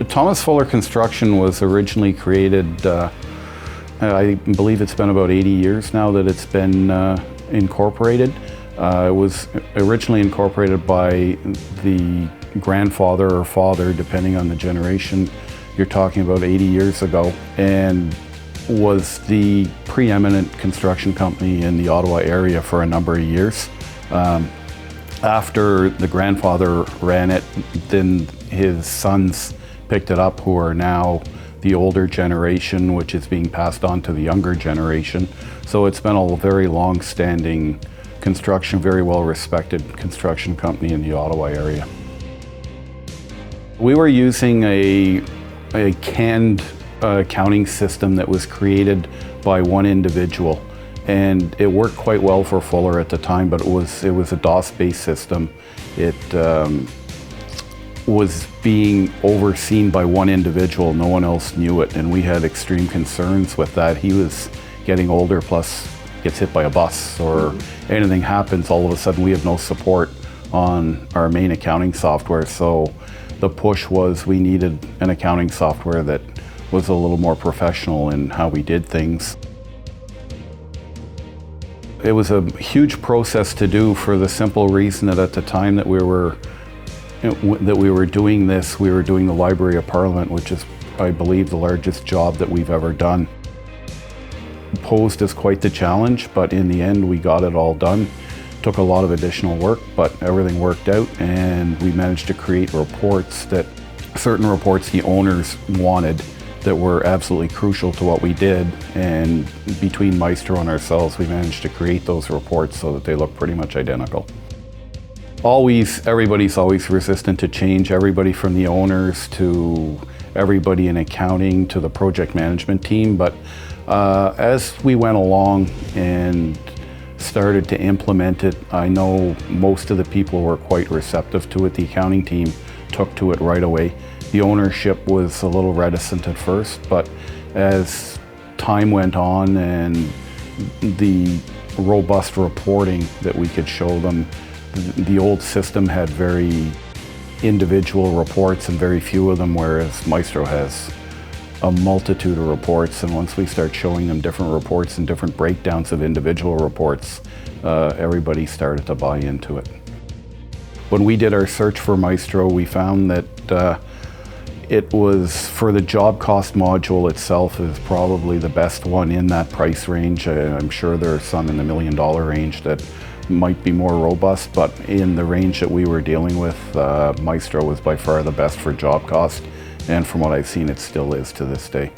Thomas Fuller Construction was originally created, I believe it's been about 80 years now that it's been incorporated. It was originally incorporated by the grandfather or father, depending on the generation. You're talking about 80 years ago, and was the preeminent construction company in the Ottawa area for a number of years. After the grandfather ran it, then his sons picked it up, who are now the older generation, which is being passed on to the younger generation. So it's been a very long-standing construction, very well-respected construction company in the Ottawa area. We were using a canned accounting system that was created by one individual, and it worked quite well for Fuller at the time, but it was a DOS-based system. It was being overseen by one individual. No one else knew it, and we had extreme concerns with that. He was getting older, plus gets hit by a bus or anything happens, all of a sudden we have no support on our main accounting software. So the push was we needed an accounting software that was a little more professional in how we did things. It was a huge process to do, for the simple reason that at the time that we were doing this, we were doing the Library of Parliament, which is, I believe, the largest job that we've ever done. Posed as quite the challenge, but in the end we got it all done. Took a lot of additional work, but everything worked out, and we managed to create reports that, certain reports the owners wanted, that were absolutely crucial to what we did, and between Maestro and ourselves we managed to create those reports so that they look pretty much identical. Everybody's always resistant to change, everybody from the owners to everybody in accounting to the project management team, but as we went along and started to implement it, I know most of the people were quite receptive to it. The accounting team took to it right away. The ownership was a little reticent at first, but as time went on and the robust reporting that we could show them, the old system had very individual reports and very few of them, whereas Maestro has a multitude of reports, and once we start showing them different reports and different breakdowns of individual reports, everybody started to buy into it. When we did our search for Maestro, we found that it was, for the job cost module itself, is probably the best one in that price range. I'm sure there are some in the $1 million range that might be more robust, but in the range that we were dealing with, Maestro was by far the best for job cost, and from what I've seen, it still is to this day.